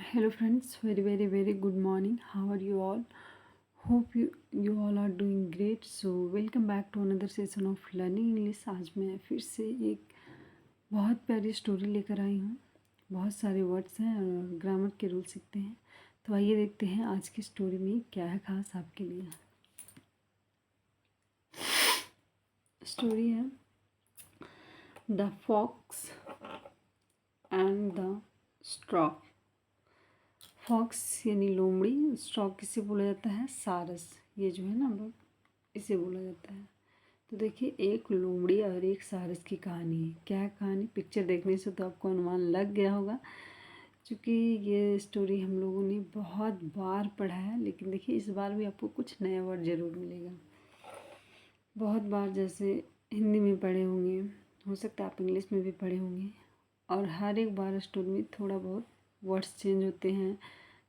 Hello friends, very good morning. How are you all? Hope you all are doing great. So welcome back to another session of learning English. आज मैं फिर से एक बहुत प्यारी story लेकर आई हूँ। बहुत सारे वर्ड्स हैं और ग्रामर के रूल सीखते हैं। तो आइए देखते हैं आज की स्टोरी में क्या है खास आपके लिए। स्टोरी है the fox and the stork. Fox यानी लोमड़ी, स्ट्रॉक किसे बोला जाता है? सारस। ये जो है ना बर्ड, इसे बोला जाता है। तो देखिए, एक लोमड़ी और एक सारस की कहानी है। क्या कहानी? पिक्चर देखने से तो आपको अनुमान लग गया होगा, क्योंकि ये स्टोरी हम लोगों ने बहुत बार पढ़ा है। लेकिन देखिए, इस बार भी आपको कुछ नया वर्ड ज़रूर मिलेगा। बहुत बार जैसे हिंदी में पढ़े होंगे, हो सकता है आप इंग्लिश में भी पढ़े होंगे, और हर एक बार स्टोरी में थोड़ा बहुत वर्ड्स चेंज होते हैं,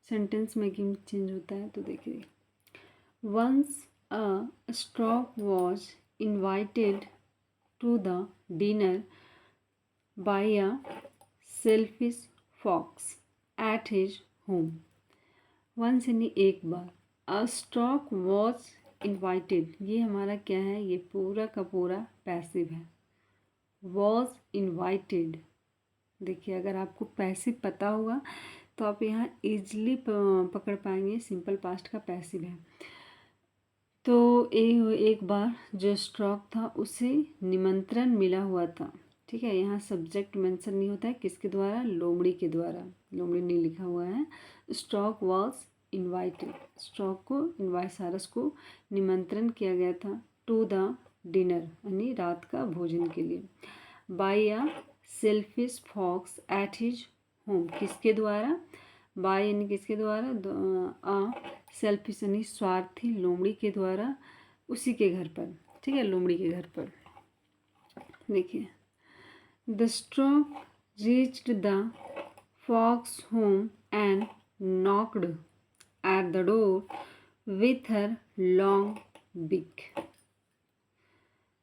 सेंटेंस मेकिंग चेंज होता है। तो देखिए, once a stork was invited to the dinner by a selfish fox at his home. Once यानी एक बार, a stork was invited, ये हमारा क्या है? ये पूरा का पूरा पैसिव है। was invited, देखिए अगर आपको पैसिव पता होगा तो आप यहाँ इजली पकड़ पाएंगे। सिंपल पास्ट का पैसिव है। तो एक बार जो स्ट्रॉक था उसे निमंत्रण मिला हुआ था। ठीक है, यहाँ सब्जेक्ट मेंशन नहीं होता है। किसके द्वारा? लोमड़ी के द्वारा। लोमड़ी नहीं लिखा हुआ है। स्ट्रॉक वॉज इनवाइटेड, स्ट्रॉक को सारस को निमंत्रण किया गया था टू द डिनर यानी रात का भोजन के लिए। By a selfish fox at his home, किसके द्वारा? बाय यानी किसके द्वारा? सेल्फिश यानी स्वार्थी लोमड़ी के द्वारा, उसी के घर पर। ठीक है, लोमड़ी के घर पर। देखिए, the stork reached the fox home and knocked at the door with her long beak.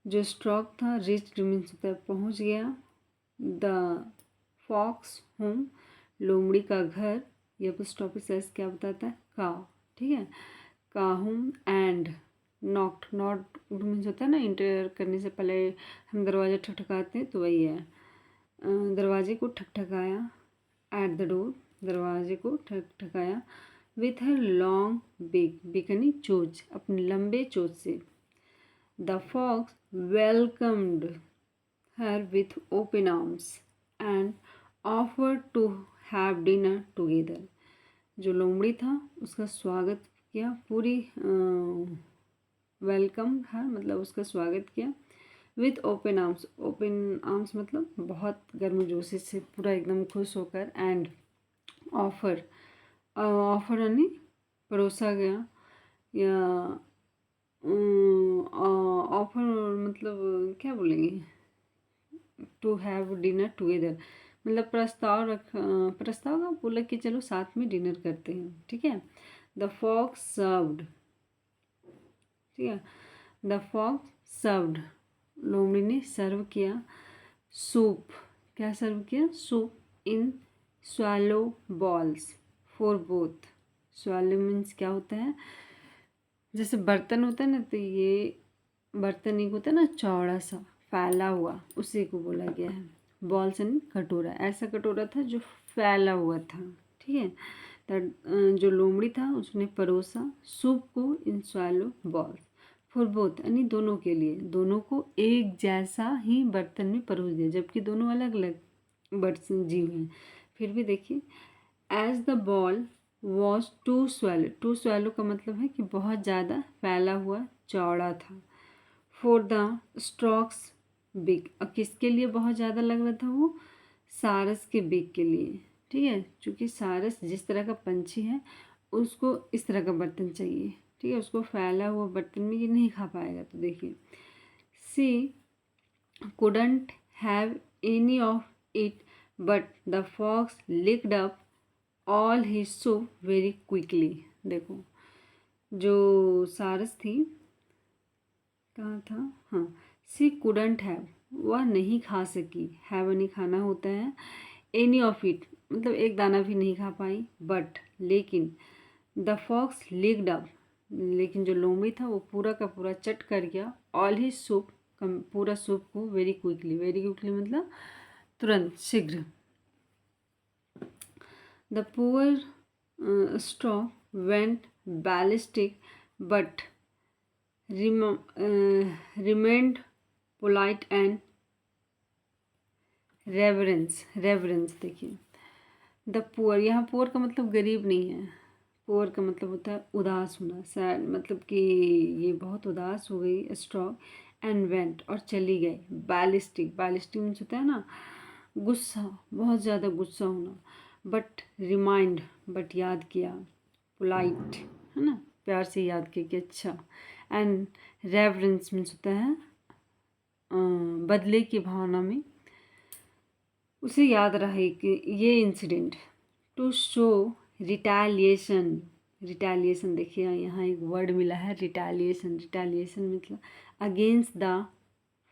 जो स्ट्रॉक था, रीच्ड मीन्स होता है पहुँच गया, द फॉक्स होम लोमड़ी का घर, यह स्टॉप साइज क्या बताता है? का। ठीक है, का home and knocked, not means होता है ना इंटर करने से पहले हम दरवाज़ा ठकठकाते हैं, तो वही है। दरवाजे को ठकठकाया, एट द डोर, दरवाजे को ठकठकाया, विथ हर लॉन्ग बिक, बिक यानी चोंच, अपने लंबे चोंच से। The fox welcomed her with open arms and offer to have dinner together. जो लोमड़ी था उसका स्वागत किया, पूरी वेलकम हर मतलब उसका स्वागत किया, with open arms. Open arms मतलब बहुत गर्मजोशी से, पूरा एकदम खुश होकर। एंड ऑफर, ऑफर यानी परोसा गया, या ऑफर मतलब क्या बोलेंगे? टू हैव डिनर टुगेदर मतलब प्रस्ताव का बोला कि चलो साथ में डिनर करते हैं। ठीक है, द फॉक्स सर्व्ड, ठीक है, द फॉक्स सर्व्ड, लोमड़ी ने सर्व किया, सूप, क्या सर्व किया? Soup, in swallow balls for both. Swallow means क्या होता है? जैसे बर्तन होता है ना, तो ये बर्तन एक होता है ना चौड़ा सा फैला हुआ, उसी को बोला गया है। बॉल्स यानी कटोरा, ऐसा कटोरा था जो फैला हुआ था। ठीक है, तो जो लोमड़ी था उसने परोसा सूप को इन स्वालो बॉल्स फॉर बोथ यानी दोनों के लिए, दोनों को एक जैसा ही बर्तन में परोस दिया, जबकि दोनों अलग अलग बर्तन जीव हैं। फिर भी देखिए, as the ball was to swallow, to swallow का मतलब है कि बहुत ज़्यादा फैला हुआ चौड़ा था। फॉर द स्ट्रॉक्स बिग, और किसके लिए बहुत ज़्यादा लग रहा था वो? सारस के बिग के लिए। ठीक है, क्योंकि सारस जिस तरह का पंछी है उसको इस तरह का बर्तन चाहिए। ठीक है, उसको फैला हुआ बर्तन में ये नहीं खा पाएगा। तो देखिए, सी couldn't have any of it, but the fox licked up all his soup very quickly। देखो, जो सारस थी, कहाँ था? हाँ, सी couldn't have, वह नहीं खा सकी, हैव नहीं खाना होता है, एनी ऑफ इट मतलब एक दाना भी नहीं खा पाई। बट लेकिन द फॉक्स लिक्ड अप, लेकिन जो लोमड़ी था वो पूरा का पूरा चट कर गया ऑल ही सूप, पूरा सूप को वेरी क्विकली मतलब तुरंत, शीघ्र। The poor straw went ballistic but remained polite and reverence देखिए। द पुअर, यहाँ पुअर का मतलब गरीब नहीं है, पुअर का मतलब होता है उदास होना, सैड, मतलब कि ये बहुत उदास हो गई। स्ट्रॉक एंड वेंट, और चली गई। बैलिस्टिक मीन्स होता है ना गुस्सा, बहुत ज़्यादा गुस्सा होना। बट रिमाइंड, बट याद किया। पोलाइट है ना, प्यार से याद किया कि अच्छा। एंड रेवरेंस मीन्स होता है बदले की भावना में उसे याद रहे कि ये इंसिडेंट। टू शो रिटालिएशन देखिए यहाँ एक वर्ड मिला है रिटालिएशन मतलब against the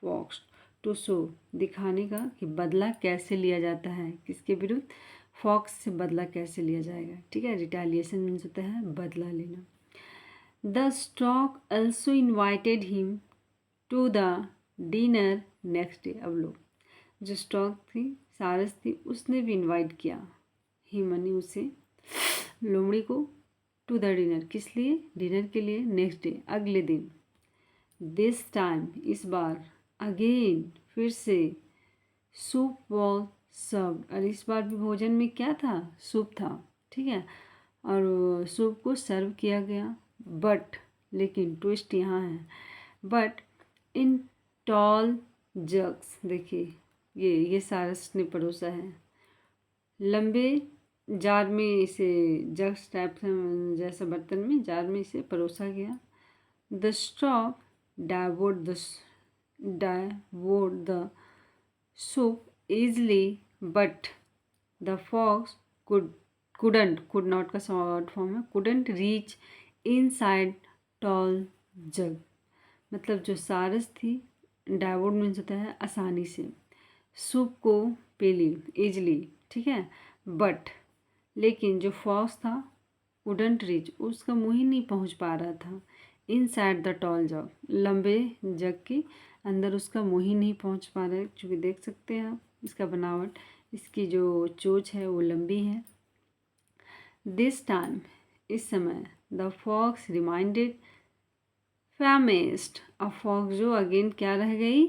fox. To show, दिखाने का कि बदला कैसे लिया जाता है, किसके विरुद्ध, फॉक्स से बदला कैसे लिया जाएगा। ठीक है, रिटालिएशन मीन्स होता है बदला लेना। The stork also invited him to the dinner next day. अब लोग, जो स्टॉक थी, सारस थी, उसने भी इनवाइट किया हिम यानी उसे, लोमड़ी को, टू द डिनर, किस लिए, डिनर के लिए, नेक्स्ट डे, अगले दिन। दिस टाइम, इस बार, अगेन, फिर से, सूप वॉज सर्व्ड, और इस बार भी भोजन में क्या था, सूप था। ठीक है, और सूप को सर्व किया गया। बट, लेकिन ट्विस्ट यहाँ है, बट इन टॉल जग्स, देखिए ये सारस ने परोसा है, लंबे जार में इसे, जग्स टाइप से जैसा बर्तन में, जार में इसे परोसा गया। The stock devoured the soup easily, but the fox could not का शॉर्ट फॉर्म है, couldn't reach inside tall jug। मतलब जो सारस थी, devoured मीन्स होता है आसानी से, सूप को पी ली ईजली। ठीक है, बट लेकिन जो फॉक्स था couldn't reach, उसका मुँह ही नहीं पहुँच पा रहा था। इनसाइड द टॉल जग, लंबे जग के अंदर उसका मुँह ही नहीं पहुँच पा रहा है, क्योंकि देख सकते हैं आप इसका बनावट, इसकी जो चोंच है वो लंबी है। दिस टाइम, इस समय, द फॉक्स रिमाइंडेड फैमिस्ट, अब फॉक्स जो अगेन क्या रह गई,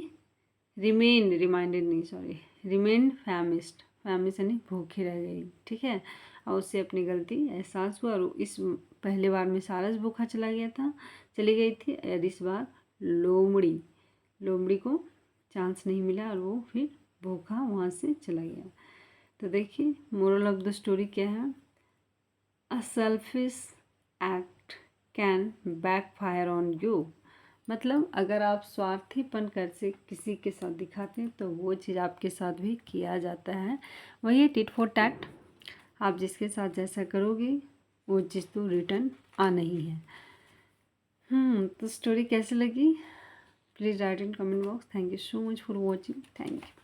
रिमेन फैमिस्ट यानी भूखी रह गई। ठीक है, और उससे अपनी गलती एहसास हुआ, और इस पहले बार में सारस भूखा चली गई थी, और इस बार लोमड़ी को चांस नहीं मिला, और वो फिर भूखा वहाँ से चला गया। तो देखिए मोरल ऑफ द स्टोरी क्या है, a selfish act can backfire on you. मतलब अगर आप स्वार्थीपन कर से किसी के साथ दिखाते हैं तो वो चीज़ आपके साथ भी किया जाता है। वही टिट फॉर टैट, आप जिसके साथ जैसा करोगे वो चीज़ तो रिटर्न आना ही है। तो स्टोरी कैसी लगी, please write in comment box. Thank you so much for watching, thank you.